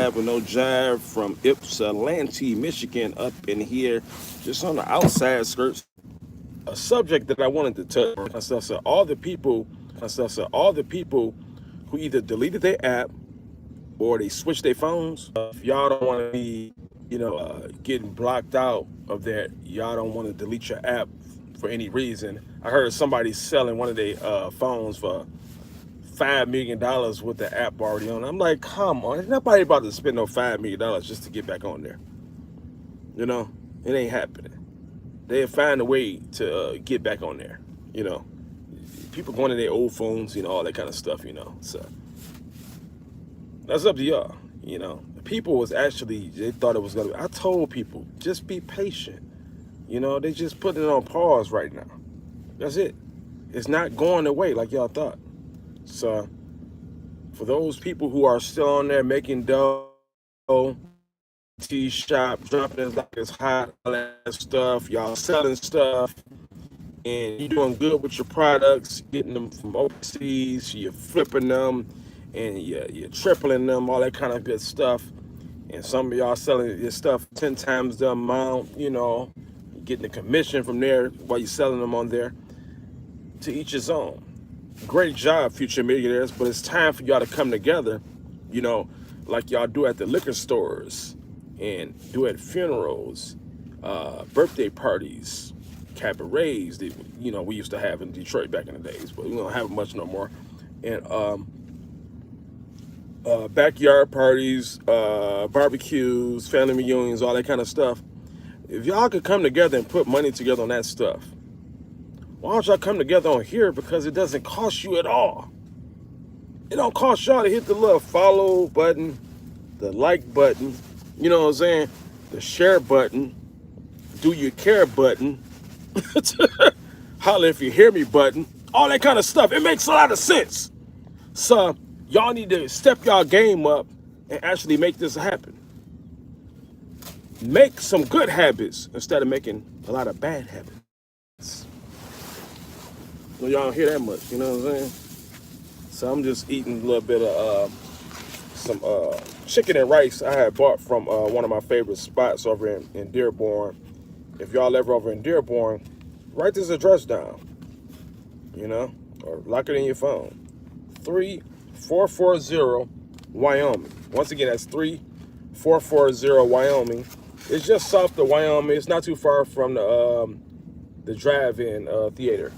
jab with no jive from Ypsilanti, Michigan, up in here, just on the outside skirts. A subject that I wanted to touch. Myself said all the people who either deleted their app or they switched their phones. If y'all don't want to be, getting blocked out of that, y'all don't want to delete your app for any reason. I heard somebody selling one of their phones for $5 million with the app already on. I'm like, come on, ain't nobody about to spend no $5 million just to get back on there. It ain't happening. They'll find a way to get back on there. People going to their old phones, all that kind of stuff. So that's up to y'all. People was actually, they thought it was gonna be. I told people, just be patient. They just putting it on pause right now. That's it. It's not going away like y'all thought. So for those people who are still on there making dough, tea shop, dropping it like it's hot, all that stuff, y'all selling stuff, and you doing good with your products, getting them from overseas, you're flipping them, and you're tripling them, all that kind of good stuff. And some of y'all selling your stuff 10 times the amount, getting a commission from there while you're selling them on there. To each his own. Great job, future millionaires, but it's time for y'all to come together, like y'all do at the liquor stores and do at funerals, birthday parties, cabarets that, we used to have in Detroit back in the days, but we don't have it much no more. And backyard parties, barbecues, family reunions, all that kind of stuff. If y'all could come together and put money together on that stuff, why don't y'all come together on here? Because it doesn't cost you at all. It don't cost y'all to hit the little follow button, the like button, you know what I'm saying? The share button, do you care button, holla if you hear me button, all that kind of stuff. It makes a lot of sense. So y'all need to step y'all game up and actually make this happen. Make some good habits instead of making a lot of bad habits. Well, y'all don't hear that much, you know what I'm saying? So I'm just eating a little bit of some chicken and rice I had bought from one of my favorite spots over in Dearborn. If y'all ever over in Dearborn, write this address down, or lock it in your phone. 3440 Wyoming. Once again, that's 3440 Wyoming. It's just south of Wyoming. It's not too far from the drive-in theater.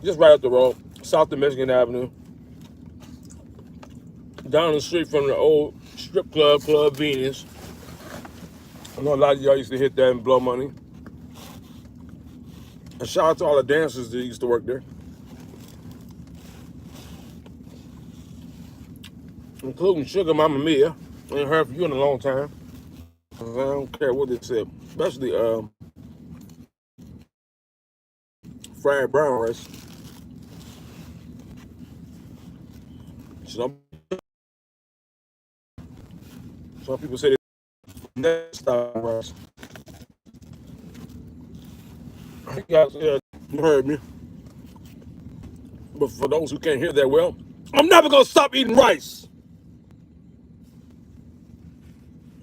Just right up the road, south of Michigan Avenue. Down the street from the old strip club, Club Venus. I know a lot of y'all used to hit that and blow money. And shout out to all the dancers that used to work there, including Sugar Mama Mia. I ain't heard from you in a long time. I don't care what they said, especially fried brown rice. Some people say they next stop rice. You guys you heard me. But for those who can't hear that well, I'm never gonna stop eating rice.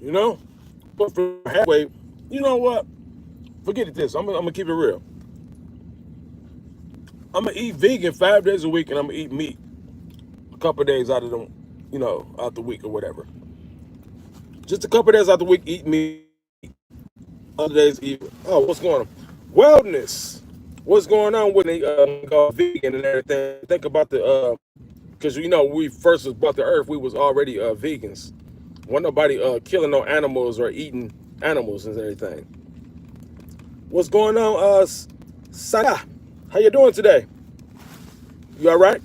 But for halfway, you know what? Forget it this. I'm gonna keep it real. I'm gonna eat vegan 5 days a week, and I'm gonna eat meat a couple of days out of them, out the week or whatever. Just a couple of days out the week, eat meat. Other days, eat. Oh, what's going on? Wellness. What's going on with the vegan and everything? Think about because we first was brought to Earth, we was already vegans. Wasn't nobody killing no animals or eating animals and everything. What's going on, Sada? How you doing today? You all right?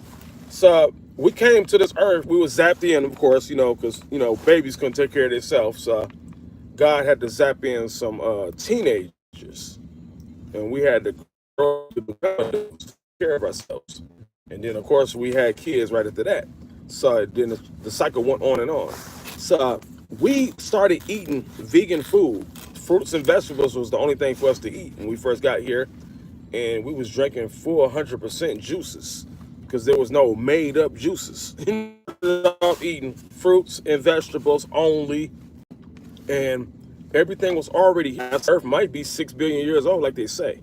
So we came to this earth. We was zapped in, of course, because babies couldn't take care of themselves. So God had to zap in some teenagers, and we had to grow to take care of ourselves. And then, of course, we had kids right after that. So then the cycle went on and on. So we started eating vegan food. Fruits and vegetables was the only thing for us to eat when we first got here. And we was drinking full 100% juices because there was no made up juices. off eating fruits and vegetables only, and everything was already here. Earth might be 6 billion years old, like they say.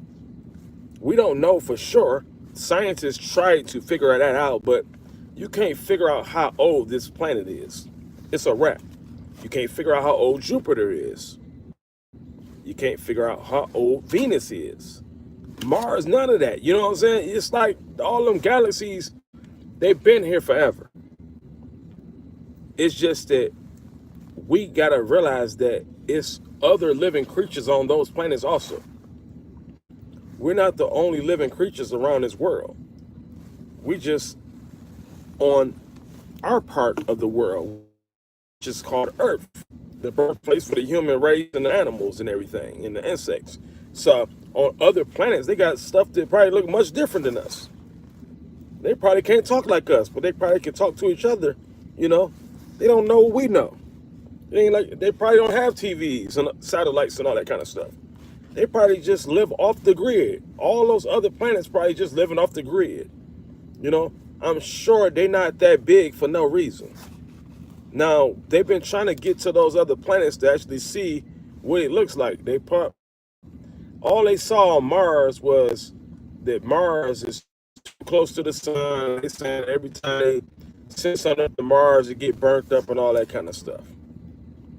We don't know for sure. Scientists tried to figure that out, but you can't figure out how old this planet is. It's a wrap. You can't figure out how old Jupiter is. You can't figure out how old Venus is. Mars, none of that. You know what I'm saying? It's like all them galaxies, they've been here forever. It's just that we gotta realize that it's other living creatures on those planets also. We're not the only living creatures around this world. We just on our part of the world, which is called Earth, the birthplace for the human race and the animals and everything, and the insects. So on other planets, they got stuff that probably look much different than us. They probably can't talk like us, but they probably can talk to each other. You know, they don't know what we know. They ain't like, they probably don't have TVs and satellites and all that kind of stuff. They probably just live off the grid. All those other planets probably just living off the grid. You know, I'm sure they're not that big for no reason. Now, they've been trying to get to those other planets to actually see what it looks like. All they saw on Mars was that Mars is too close to the sun. They saying every time they send something up to Mars, it get burnt up and all that kind of stuff.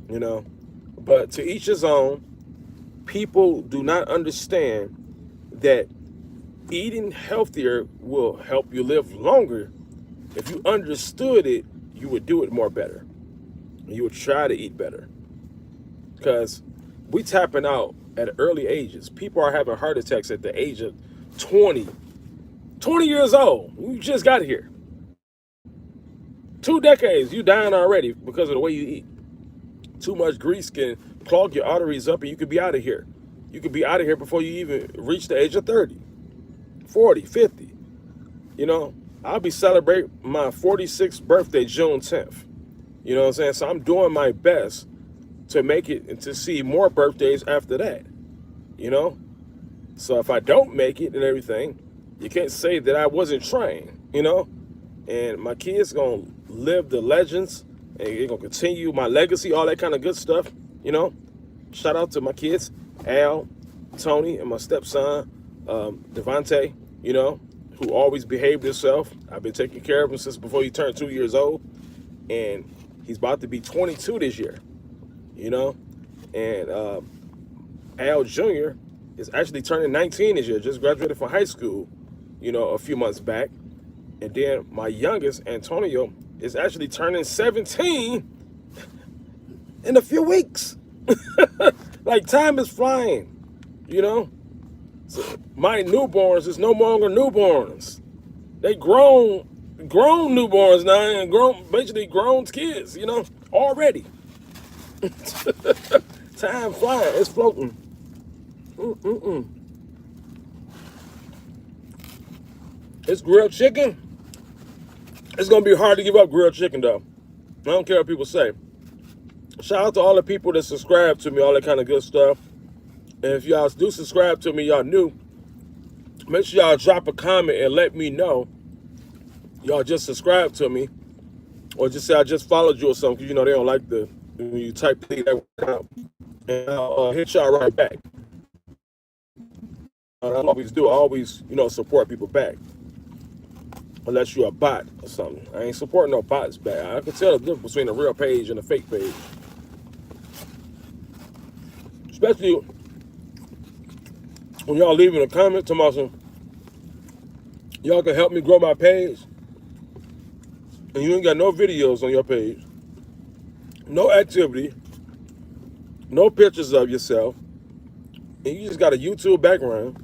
You know, but to each his own. People do not understand that eating healthier will help you live longer. If you understood it, you would do it more better. You would try to eat better. Because we tapping out at early ages. People are having heart attacks at the age of 20. 20 years old. You just got here. 2 decades, you dying already because of the way you eat. Too much grease can clog your arteries up and you could be out of here. You could be out of here before you even reach the age of 30, 40, 50. You know, I'll be celebrating my 46th birthday June 10th. You know what I'm saying? So I'm doing my best to make it and to see more birthdays after that. You know? So if I don't make it and everything, you can't say that I wasn't trying, you know? And my kids gonna live the legends and they're gonna continue my legacy, all that kind of good stuff, you know? Shout out to my kids, Al, Tony, and my stepson, Devontae, you know, who always behaved himself. I've been taking care of him since before he turned 2 years old. And he's about to be 22 this year, you know? And Al Jr. is actually turning 19 this year, just graduated from high school, you know, a few months back. And then my youngest, Antonio, is actually turning 17 in a few weeks. Like, time is flying, you know? So my newborns is no longer newborns. They grown newborns now and basically grown kids, you know, already. Time flying, it's floating. It's grilled chicken. It's gonna be hard to give up grilled chicken though. I don't care what people say. Shout out to all the people that subscribe to me, all that kind of good stuff. And if y'all do subscribe to me, y'all new, make sure y'all drop a comment and let me know y'all just subscribe to me, or just say I just followed you or something, because you know they don't like the when you type that out, and I'll hit y'all right back. I always do. I always, you know, support people back, unless you're a bot or something. I ain't supporting no bots back. I can tell the difference between a real page and a fake page, especially when y'all leaving a comment to my son. Y'all can help me grow my page, and you ain't got no videos on your page, no activity, no pictures of yourself, and you just got a YouTube background,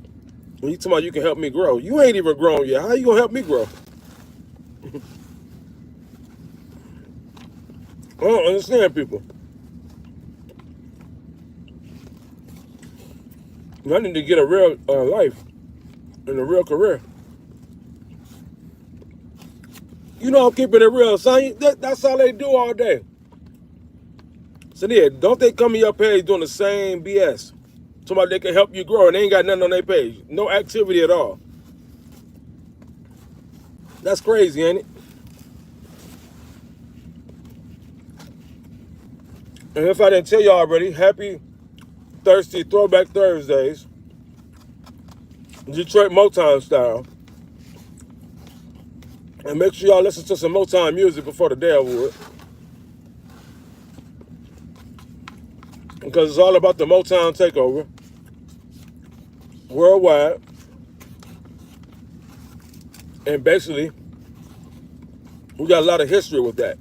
and you talking about you can help me grow. You ain't even grown yet. How you gonna help me grow? I don't understand people. I need to get a real life and a real career. You know I'm keeping it real, son. That's all they do all day. So yeah, don't they come to your page doing the same BS? Somebody they can help you grow and they ain't got nothing on their page. No activity at all. That's crazy, ain't it? And if I didn't tell y'all already, happy Thirsty Throwback Thursdays, Detroit Motown style. And make sure y'all listen to some Motown music before the day over with. Because it's all about the Motown takeover worldwide. And basically, we got a lot of history with that.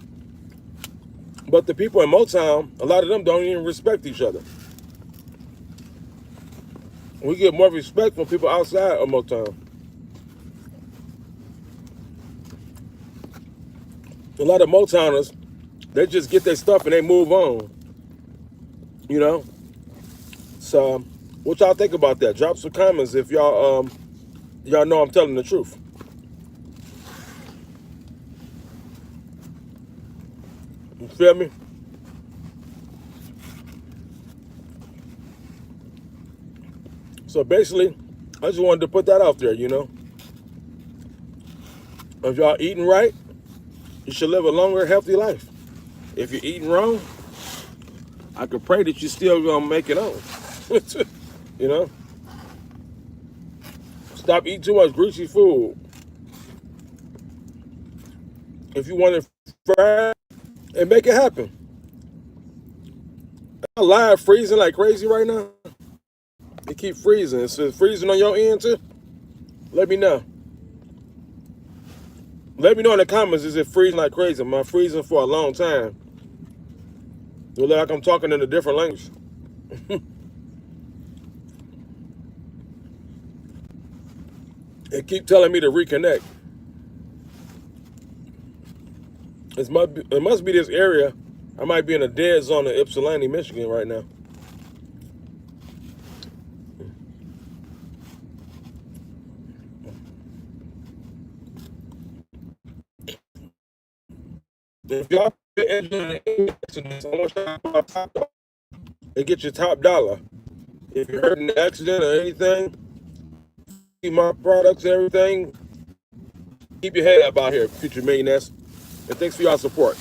But the people in Motown, a lot of them don't even respect each other. We get more respect from people outside of Motown. A lot of Motowners, they just get their stuff and they move on. You know? So, what y'all think about that? Drop some comments if y'all know I'm telling the truth. You feel me? So basically, I just wanted to put that out there, you know. If y'all eating right, you should live a longer, healthy life. If you're eating wrong, I could pray that you're still gonna make it on. You know? Stop eating too much greasy food. If you want it fried, and make it happen. I'm live freezing like crazy right now. It keep freezing. It's freezing on your end too? Let me know. Let me know in the comments, is it freezing like crazy? Am I freezing for a long time? It look like I'm talking in a different language. It keep telling me to reconnect. It must be this area. I might be in a dead zone in Ypsilanti, Michigan right now. If y'all interested in this, I want y'all to get your top dollar. If you're hurt in an accident or anything, see my products, everything, keep your head up out here, future millionaires. And thanks for y'all support.